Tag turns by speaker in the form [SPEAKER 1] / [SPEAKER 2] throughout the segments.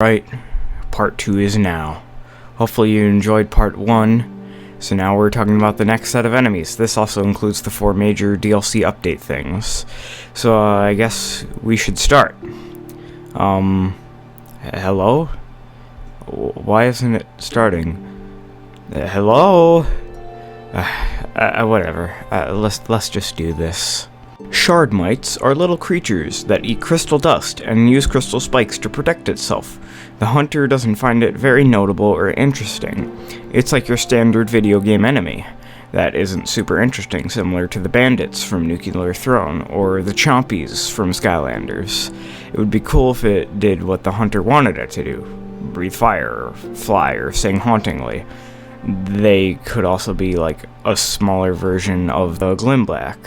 [SPEAKER 1] Right, part 2 is now. Hopefully you enjoyed part 1, so now we're talking about the next set of enemies. This also includes the 4 major DLC update things. So I guess we should start. Hello? Why isn't it starting? Hello? Whatever. Let's just do this. Shard mites are little creatures that eat crystal dust and use crystal spikes to protect itself. The hunter doesn't find it very notable or interesting. It's like your standard video game enemy. That isn't super interesting, similar to the bandits from Nuclear Throne or the chompies from Skylanders. It would be cool if it did what the hunter wanted it to do. Breathe fire, or fly, or sing hauntingly. They could also be like a smaller version of the Glimback.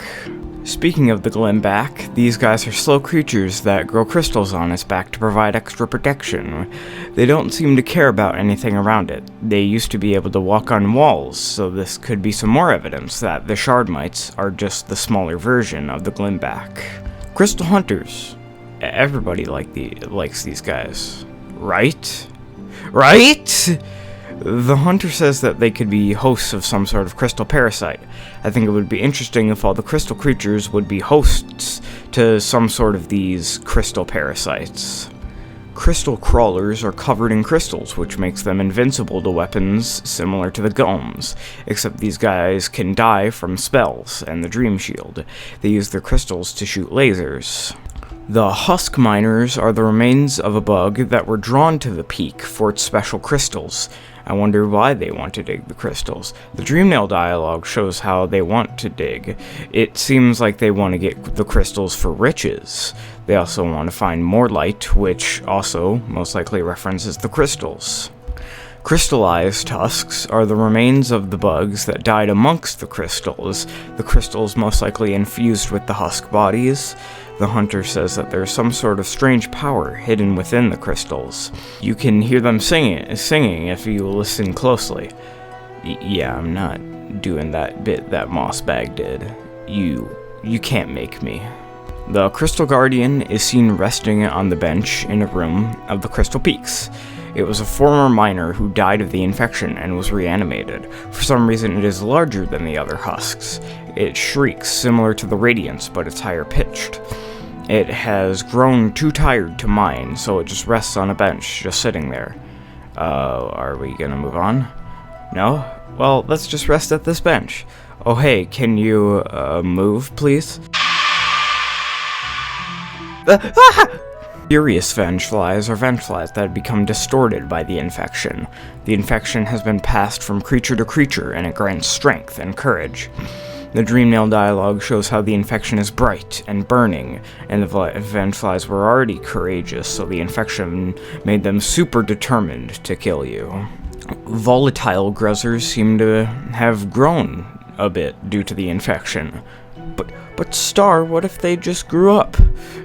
[SPEAKER 1] Speaking of the Glimback, these guys are slow creatures that grow crystals on its back to provide extra protection. They don't seem to care about anything around it. They used to be able to walk on walls, so this could be some more evidence that the Shard mites are just the smaller version of the Glimback. Crystal Hunters. Everybody likes these guys. Right? Right? The hunter says that they could be hosts of some sort of crystal parasite. I think it would be interesting if all the crystal creatures would be hosts to some sort of these crystal parasites. Crystal crawlers are covered in crystals, which makes them invincible to weapons similar to the Golems, except these guys can die from spells and the Dream Shield. They use their crystals to shoot lasers. The Husk Miners are the remains of a bug that were drawn to the peak for its special crystals. I wonder why they want to dig the crystals. The Dreamnail dialogue shows how they want to dig. It seems like they want to get the crystals for riches. They also want to find more light, which also most likely references the crystals. Crystallized husks are the remains of the bugs that died amongst the crystals most likely infused with the husk bodies. The hunter says that there's some sort of strange power hidden within the crystals. You can hear them singing if you listen closely. Yeah, I'm not doing that bit that Mossbag did. You can't make me. The Crystal Guardian is seen resting on the bench in a room of the Crystal Peaks. It was a former miner who died of the infection and was reanimated. For some reason, it is larger than the other husks. It shrieks similar to the Radiance, but it's higher pitched. It has grown too tired to mine, so it just rests on a bench, just sitting there. Are we gonna move on? No? Well, let's just rest at this bench. Oh hey, can you, move, please? Furious Vengeflies are Vengeflies that have become distorted by the infection. The infection has been passed from creature to creature, and it grants strength and courage. The Dreamnail dialogue shows how the infection is bright and burning, and the Vengeflies were already courageous, so the infection made them super determined to kill you. Volatile Gruzzers seem to have grown a bit due to the infection. But Star, what if they just grew up?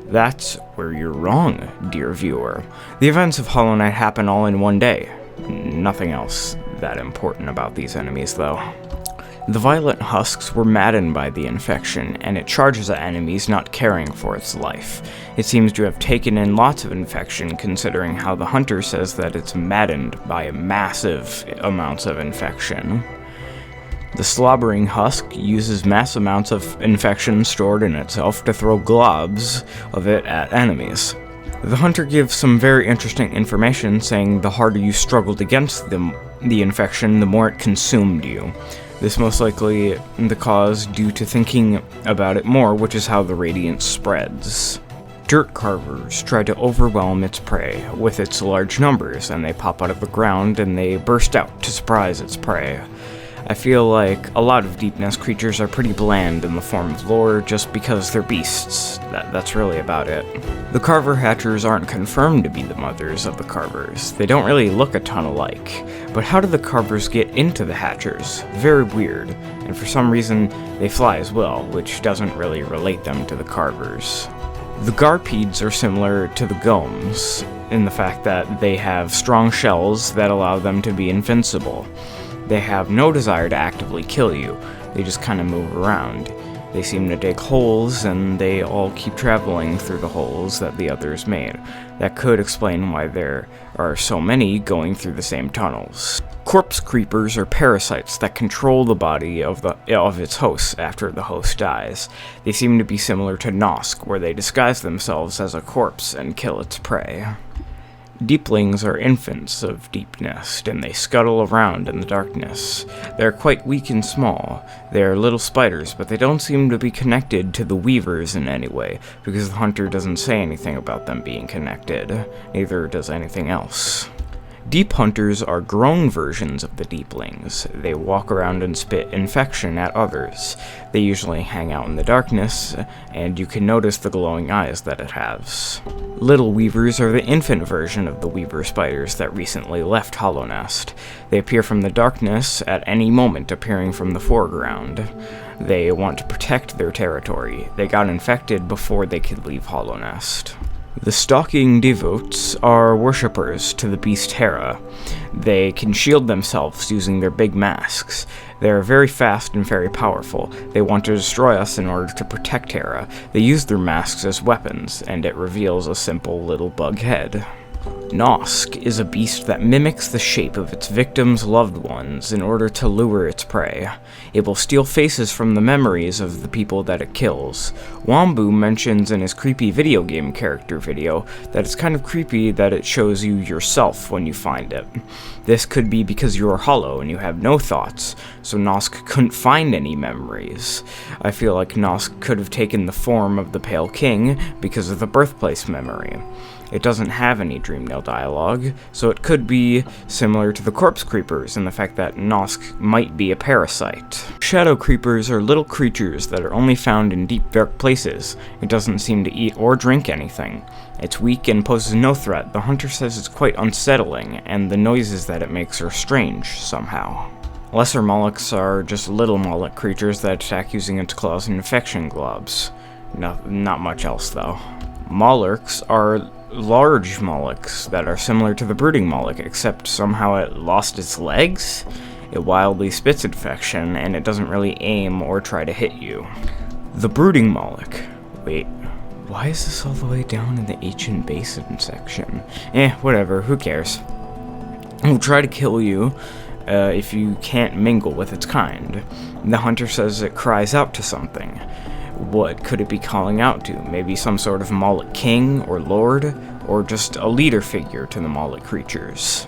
[SPEAKER 1] That's where you're wrong, dear viewer. The events of Hollow Knight happen all in one day. Nothing else that important about these enemies, though. The Violent Husks were maddened by the infection, and it charges at enemies not caring for its life. It seems to have taken in lots of infection, considering how the hunter says that it's maddened by massive amounts of infection. The Slobbering Husk uses mass amounts of infection stored in itself to throw globs of it at enemies. The hunter gives some very interesting information, saying the harder you struggled against the infection, the more it consumed you. This most likely the cause due to thinking about it more, which is how the Radiance spreads. Dirt Carvers try to overwhelm its prey with its large numbers, and they pop out of the ground and they burst out to surprise its prey. I feel like a lot of Deepness creatures are pretty bland in the form of lore just because they're beasts. That's really about it. The Carver Hatchers aren't confirmed to be the mothers of the Carvers. They don't really look a ton alike. But how did the Carvers get into the Hatchers? Very weird. And for some reason, they fly as well, which doesn't really relate them to the Carvers. The Garpedes are similar to the Golems in the fact that they have strong shells that allow them to be invincible. They have no desire to actively kill you, they just kind of move around. They seem to dig holes, and they all keep traveling through the holes that the others made. That could explain why there are so many going through the same tunnels. Corpse creepers are parasites that control the body of its host after the host dies. They seem to be similar to Nosk, where they disguise themselves as a corpse and kill its prey. Deeplings are infants of Deep Nest, and they scuttle around in the darkness. They are quite weak and small. They are little spiders, but they don't seem to be connected to the Weavers in any way, because the hunter doesn't say anything about them being connected. Neither does anything else. Deep Hunters are grown versions of the Deeplings. They walk around and spit infection at others. They usually hang out in the darkness, and you can notice the glowing eyes that it has. Little Weavers are the infant version of the Weaver spiders that recently left Hallownest. They appear from the darkness at any moment, appearing from the foreground. They want to protect their territory. They got infected before they could leave Hallownest. The Stalking Devotes are worshippers to the beast Hera. They can shield themselves using their big masks. They are very fast and very powerful. They want to destroy us in order to protect Hera. They use their masks as weapons, and it reveals a simple little bug head. Nosk is a beast that mimics the shape of its victims' loved ones in order to lure its prey. It will steal faces from the memories of the people that it kills. Wombu mentions in his creepy video game character video that it's kind of creepy that it shows you yourself when you find it. This could be because you are hollow and you have no thoughts, so Nosk couldn't find any memories. I feel like Nosk could have taken the form of the Pale King because of the birthplace memory. It doesn't have any Dreamnail dialogue, so it could be similar to the Corpse Creepers in the fact that Nosk might be a parasite. Shadow Creepers are little creatures that are only found in deep dark places. It doesn't seem to eat or drink anything. It's weak and poses no threat. The hunter says it's quite unsettling, and the noises that it makes are strange somehow. Lesser Molochs are just little Moloch creatures that attack using its claws and infection globs. Not much else though. Molochs are large Molochs that are similar to the Brooding Moloch, except somehow it lost its legs? It wildly spits infection, and it doesn't really aim or try to hit you. The Brooding Moloch. Wait, why is this all the way down in the Ancient Basin section? Whatever, who cares? It will try to kill you if you can't mingle with its kind. The hunter says it cries out to something. What could it be calling out to? Maybe some sort of Moloch king or lord, or just a leader figure to the Moloch creatures.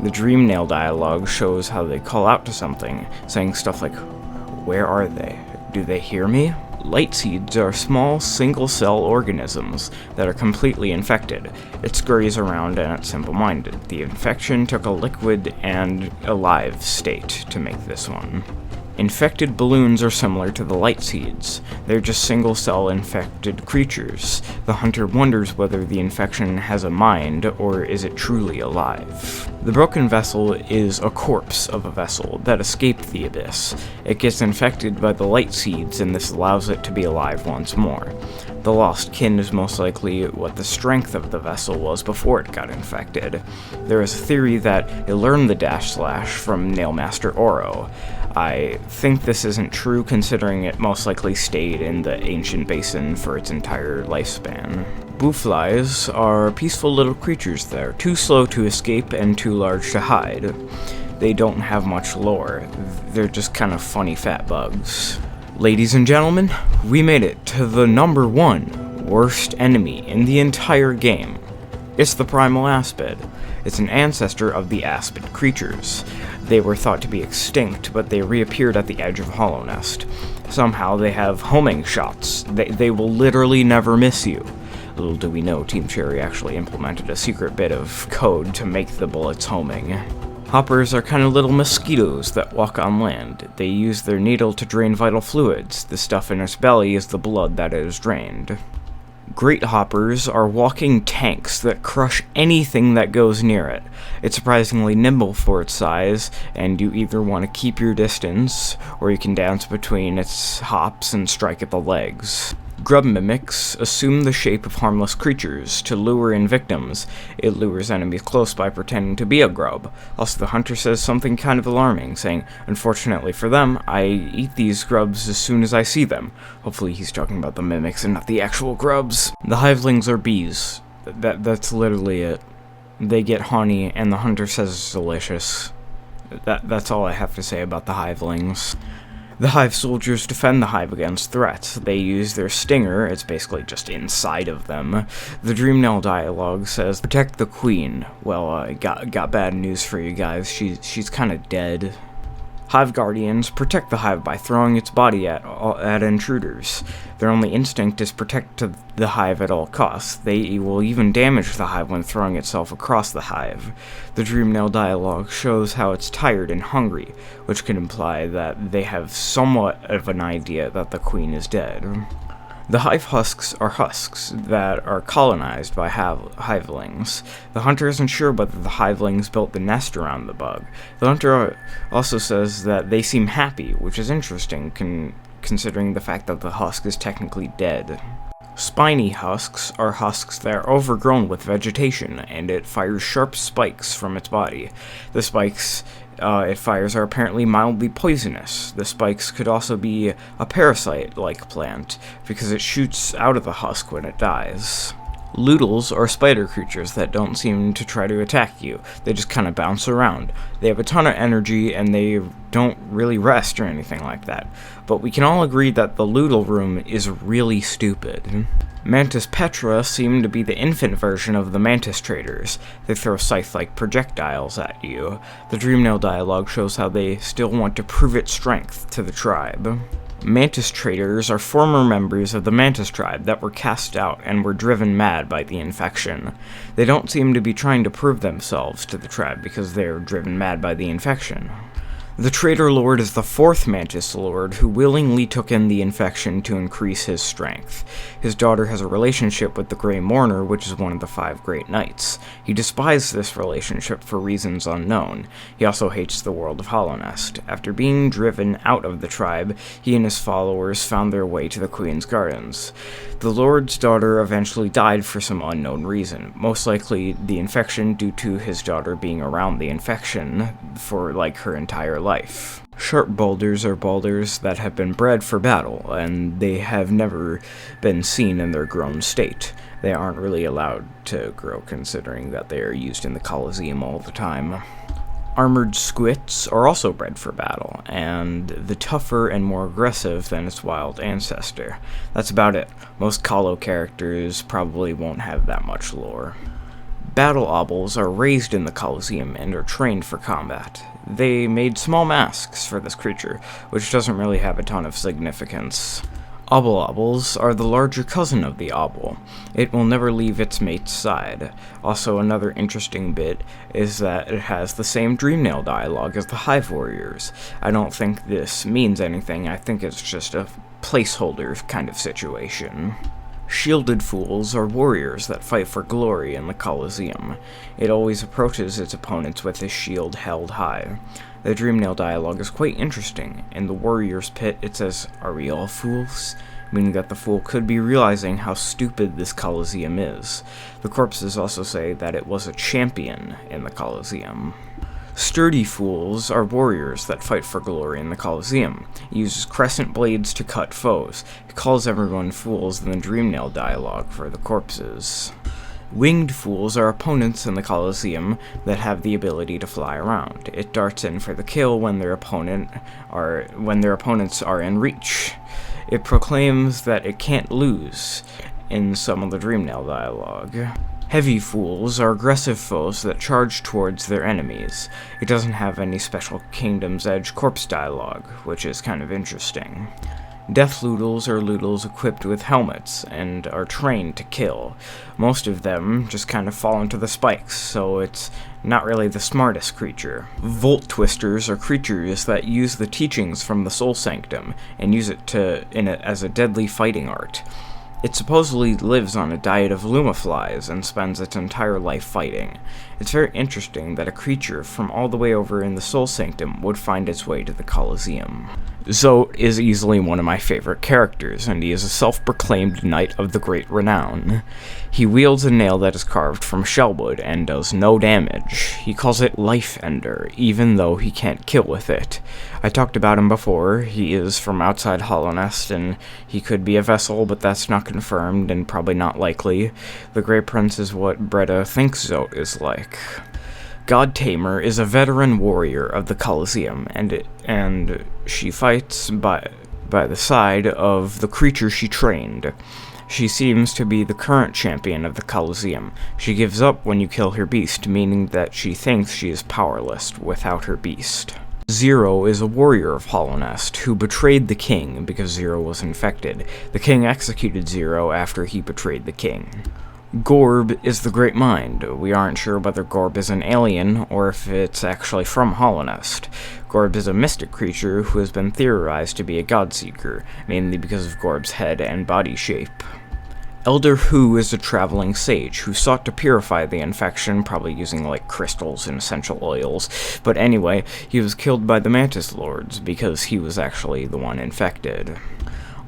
[SPEAKER 1] The Dreamnail dialogue shows how they call out to something, saying stuff like, "Where are they? Do they hear me?" Light seeds are small single-cell organisms that are completely infected. It scurries around and it's simple-minded. The infection took a liquid and alive state to make this one. Infected balloons are similar to the light seeds. They're just single-cell infected creatures. The hunter wonders whether the infection has a mind, or is it truly alive. The broken vessel is a corpse of a vessel that escaped the abyss. It gets infected by the light seeds, and this allows it to be alive once more. The lost kin is most likely what the strength of the vessel was before it got infected. There is a theory that it learned the dash slash from Nailmaster Oro. I think this isn't true, considering it most likely stayed in the Ancient Basin for its entire lifespan. Booflies are peaceful little creatures that are too slow to escape and too large to hide. They don't have much lore. They're just kind of funny fat bugs. Ladies and gentlemen, we made it to the number 1 worst enemy in the entire game. It's the Primal Aspid. It's an ancestor of the Aspid creatures. They were thought to be extinct, but they reappeared at the edge of Hallownest. Somehow they have homing shots. They will literally never miss you. Little do we know, Team Cherry actually implemented a secret bit of code to make the bullets homing. Hoppers are kind of little mosquitoes that walk on land. They use their needle to drain vital fluids. The stuff in its belly is the blood that is drained. Great Hoppers are walking tanks that crush anything that goes near it. It's surprisingly nimble for its size, and you either want to keep your distance, or you can dance between its hops and strike at the legs. Grub mimics assume the shape of harmless creatures to lure in victims. It lures enemies close by pretending to be a grub. Also, the hunter says something kind of alarming, saying, "Unfortunately for them, I eat these grubs as soon as I see them." Hopefully he's talking about the mimics and not the actual grubs. The hivelings are bees. That's literally it. They get honey, and the hunter says it's delicious. That's all I have to say about the hivelings. The hive soldiers defend the hive against threats. They use their stinger, it's basically just inside of them. The Dreamnail dialogue says, "Protect the queen." Well, I got bad news for you guys, she's kinda dead. Hive guardians protect the hive by throwing its body at intruders. Their only instinct is protect the hive at all costs. They will even damage the hive when throwing itself across the hive. The Dreamnail dialogue shows how it's tired and hungry, which can imply that they have somewhat of an idea that the queen is dead. The hive husks are husks that are colonized by hivelings. The hunter isn't sure whether the hivelings built the nest around the bug. The hunter also says that they seem happy, which is interesting considering the fact that the husk is technically dead. Spiny husks are husks that are overgrown with vegetation, and it fires sharp spikes from its body. The spikes it fires are apparently mildly poisonous. The spikes could also be a parasite-like plant, because it shoots out of the husk when it dies. Loodles are spider creatures that don't seem to try to attack you. They just kind of bounce around. They have a ton of energy, and they don't really rest or anything like that. But we can all agree that the Loodle room is really stupid. Mantis Petra seem to be the infant version of the Mantis Traders. They throw scythe-like projectiles at you. The Dreamnail dialogue shows how they still want to prove its strength to the tribe. Mantis Traders are former members of the Mantis tribe that were cast out and were driven mad by the infection. They don't seem to be trying to prove themselves to the tribe because they're driven mad by the infection. The Trader Lord is the fourth Mantis Lord who willingly took in the infection to increase his strength. His daughter has a relationship with the Grey Mourner, which is one of the 5 Great Knights. He despises this relationship for reasons unknown. He also hates the world of Hallownest. After being driven out of the tribe, he and his followers found their way to the Queen's Gardens. The Lord's daughter eventually died for some unknown reason, most likely the infection due to his daughter being around the infection for her entire life. Sharp boulders are boulders that have been bred for battle, and they have never been seen in their grown state. They aren't really allowed to grow considering that they are used in the Colosseum all the time. Armored squits are also bred for battle, and the tougher and more aggressive than its wild ancestor. That's about it. Most Colo characters probably won't have that much lore. Battle obols are raised in the Colosseum and are trained for combat. They made small masks for this creature, which doesn't really have a ton of significance. Obols are the larger cousin of the obol. It will never leave its mate's side. Also, another interesting bit is that it has the same Dreamnail dialogue as the Hive Warriors. I don't think this means anything, I think it's just a placeholder kind of situation. Shielded fools are warriors that fight for glory in the Colosseum. It always approaches its opponents with his shield held high. The Dreamnail dialogue is quite interesting. In the warrior's pit, it says, "Are we all fools?" Meaning that the fool could be realizing how stupid this Colosseum is. The corpses also say that it was a champion in the Colosseum. Sturdy fools are warriors that fight for glory in the Colosseum. He uses crescent blades to cut foes. He calls everyone fools in the Dreamnail dialogue for the corpses. Winged fools are opponents in the Colosseum that have the ability to fly around. It darts in for the kill when their opponents are in reach. It proclaims that it can't lose in some of the Dreamnail dialogue. Heavy fools are aggressive foes that charge towards their enemies. It doesn't have any special Kingdom's Edge corpse dialogue, which is kind of interesting. Death Loodles are Loodles equipped with helmets and are trained to kill. Most of them just kind of fall into the spikes, so it's not really the smartest creature. Volt Twisters are creatures that use the teachings from the Soul Sanctum and use it as a deadly fighting art. It supposedly lives on a diet of lumaflies and spends its entire life fighting. It's very interesting that a creature from all the way over in the Soul Sanctum would find its way to the Colosseum. Zote is easily one of my favorite characters, and he is a self-proclaimed knight of the great renown. He wields a nail that is carved from shellwood and does no damage. He calls it Life Ender, even though he can't kill with it. I talked about him before. He is from outside Hallownest, and he could be a vessel, but that's not confirmed and probably not likely. The Grey Prince is what Bretta thinks Zote is like. God Tamer is a veteran warrior of the Colosseum, and she fights by the side of the creature she trained. She seems to be the current champion of the Colosseum. She gives up when you kill her beast, meaning that she thinks she is powerless without her beast. Zero is a warrior of Hallownest who betrayed the king because Zero was infected. The king executed Zero after he betrayed the king. Gorb is the Great Mind. We aren't sure whether Gorb is an alien or if it's actually from Hallownest. Gorb is a mystic creature who has been theorized to be a godseeker, mainly because of Gorb's head and body shape. Elder Hu is a traveling sage who sought to purify the infection, probably using like crystals and essential oils. But anyway, he was killed by the Mantis Lords because he was actually the one infected.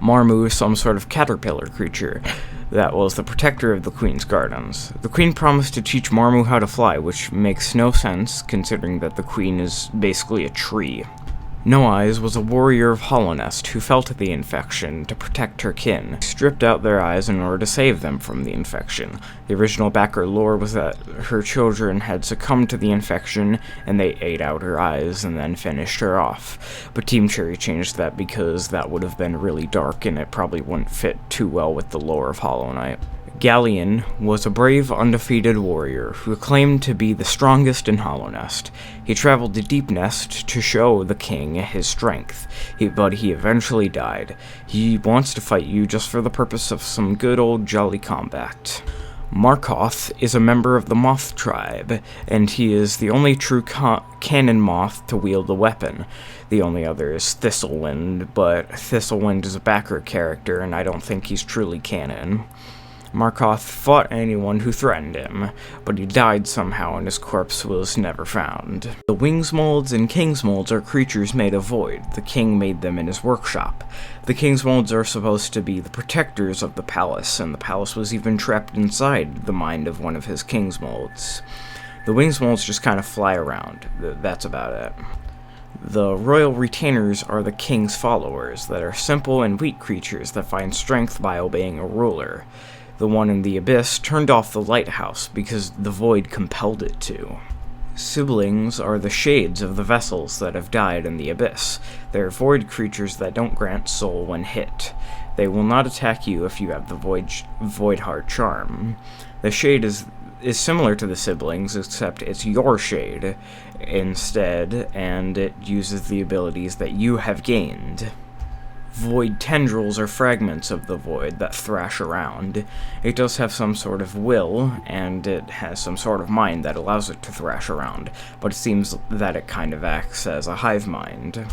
[SPEAKER 1] Marmu is some sort of caterpillar creature that was the protector of the Queen's gardens. The Queen promised to teach Marmu how to fly, which makes no sense considering that the Queen is basically a tree. No Eyes was a warrior of Hallownest who fell to the infection to protect her kin. She stripped out their eyes in order to save them from the infection. The original backer lore was that her children had succumbed to the infection and they ate out her eyes and then finished her off. But Team Cherry changed that because that would have been really dark and it probably wouldn't fit too well with the lore of Hollow Knight. Galleon was a brave, undefeated warrior who claimed to be the strongest in Hallownest. He traveled to Deepnest to show the king his strength, but he eventually died. He wants to fight you just for the purpose of some good old jolly combat. Markoth is a member of the Moth tribe, and he is the only true canon moth to wield a weapon. The only other is Thistlewind, but Thistlewind is a backer character, and I don't think he's truly canon. Markoth fought anyone who threatened him, but he died somehow and his corpse was never found. The Wingsmolds and Kingsmolds are creatures made of void. The king made them in his workshop. The Kingsmolds are supposed to be the protectors of the palace, and the palace was even trapped inside the mind of one of his Kingsmolds. The Wingsmolds just kind of fly around. That's about it. The royal retainers are the king's followers that are simple and weak creatures that find strength by obeying a ruler. The one in the abyss turned off the lighthouse because the void compelled it to. Siblings are the shades of the vessels that have died in the abyss. They're void creatures that don't grant soul when hit. They will not attack you if you have the void heart charm. The shade is similar to the siblings, except it's your shade instead, and it uses the abilities that you have gained. Void tendrils are fragments of the void that thrash around. It does have some sort of will, and it has some sort of mind that allows it to thrash around, but it seems that it kind of acts as a hive mind.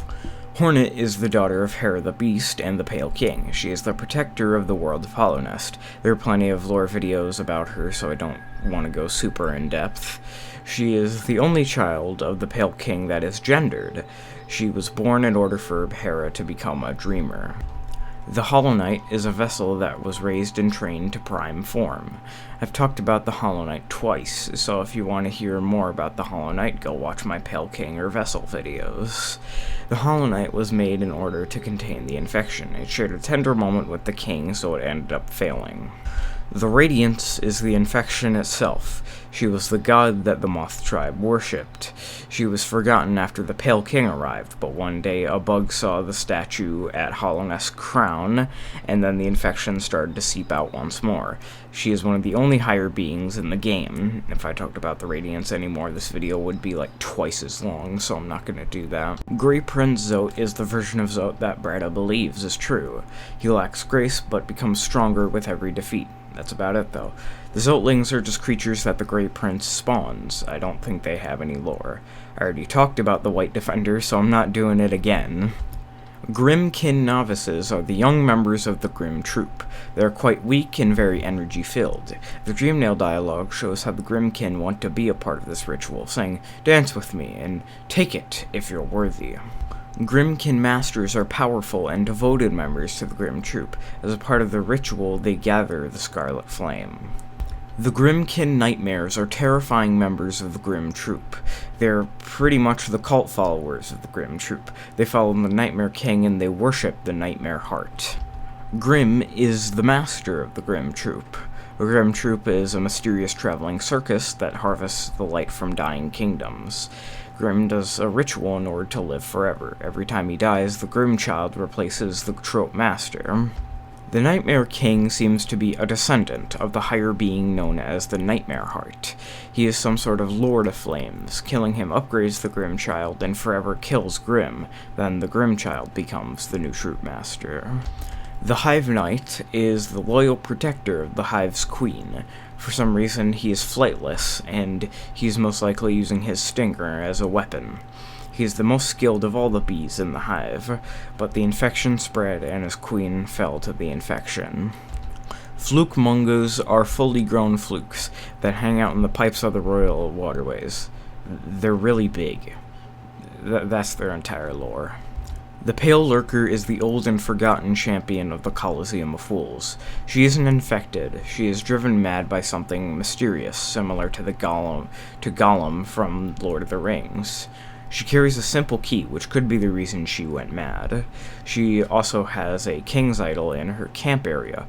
[SPEAKER 1] Hornet is the daughter of Hera the Beast and the Pale King. She is the protector of the world of Hallownest. There are plenty of lore videos about her, so I don't want to go super in-depth. She is the only child of the Pale King that is gendered. She was born in order for Hera to become a dreamer. The Hollow Knight is a vessel that was raised and trained to prime form. I've talked about the Hollow Knight twice, so if you want to hear more about the Hollow Knight, go watch my Pale King or Vessel videos. The Hollow Knight was made in order to contain the infection. It shared a tender moment with the king, so it ended up failing. The Radiance is the infection itself. She was the god that the Moth tribe worshipped. She was forgotten after the Pale King arrived, but one day a bug saw the statue at Hallownest Crown, and then the infection started to seep out once more. She is one of the only higher beings in the game. If I talked about the Radiance anymore, this video would be like twice as long, so I'm not gonna do that. Grey Prince Zote is the version of Zote that Bretta believes is true. He lacks grace, but becomes stronger with every defeat. That's about it, though. The Zotelings are just creatures that the Grey Prince spawns. I don't think they have any lore. I already talked about the White Defender, so I'm not doing it again. Grimmkin novices are the young members of the Grimm Troop. They are quite weak and very energy-filled. The Dreamnail dialogue shows how the Grimmkin want to be a part of this ritual, saying, "Dance with me, and take it if you're worthy." Grimmkin masters are powerful and devoted members to the Grimm Troop. As a part of the ritual, they gather the Scarlet Flame. The Grimmkin Nightmares are terrifying members of the Grimm Troop. They're pretty much the cult followers of the Grimm Troop. They follow the Nightmare King and they worship the Nightmare Heart. Grimm is the master of the Grimm Troop. The Grimm Troop is a mysterious traveling circus that harvests the light from dying kingdoms. Grimm does a ritual in order to live forever. Every time he dies, the Grimm Child replaces the Trope Master. The Nightmare King seems to be a descendant of the higher being known as the Nightmare Heart. He is some sort of Lord of Flames. Killing him upgrades the Grimm Child and forever kills Grimm. Then the Grimm Child becomes the new Troop Master. The Hive Knight is the loyal protector of the Hive's queen. For some reason, he is flightless, and he's most likely using his stinger as a weapon. He is the most skilled of all the bees in the hive, but the infection spread and his queen fell to the infection. Fluke mungus are fully grown flukes that hang out in the pipes of the royal waterways. They're really big. That's their entire lore. The Pale Lurker is the old and forgotten champion of the Colosseum of Fools. She isn't infected. She is driven mad by something mysterious, similar to Gollum from Lord of the Rings. She carries a simple key, which could be the reason she went mad. She also has a king's idol in her camp area.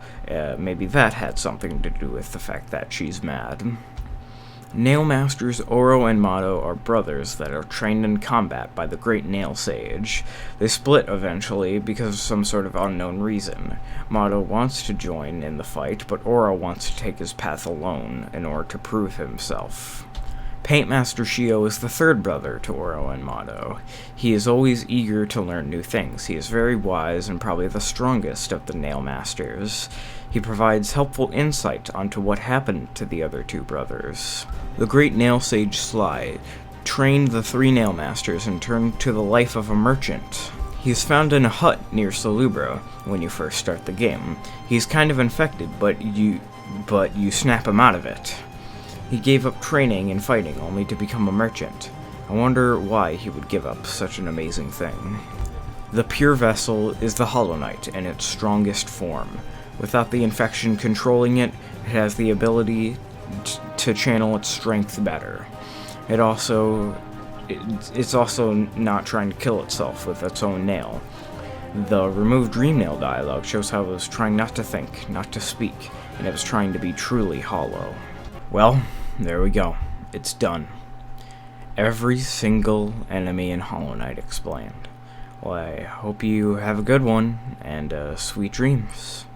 [SPEAKER 1] Maybe that had something to do with the fact that she's mad. Nail Masters Oro and Mado are brothers that are trained in combat by the Great Nail Sage. They split eventually because of some sort of unknown reason. Mado wants to join in the fight, but Oro wants to take his path alone in order to prove himself. Paintmaster Shio is the third brother to Oro and Mado. He is always eager to learn new things. He is very wise and probably the strongest of the Nail Masters. He provides helpful insight onto what happened to the other two brothers. The Great Nail Sage Sly trained the three Nail Masters and turned to the life of a merchant. He is found in a hut near Salubra when you first start the game. He's kind of infected, but you snap him out of it. He gave up training and fighting only to become a merchant. I wonder why he would give up such an amazing thing. The Pure Vessel is the Hollow Knight in its strongest form. Without the infection controlling it, it has the ability to channel its strength better. It's also not trying to kill itself with its own nail. The removed Dreamnail dialogue shows how it was trying not to think, not to speak, and it was trying to be truly hollow. Well, there we go. It's done. Every single enemy in Hollow Knight explained. Well, I hope you have a good one, and sweet dreams.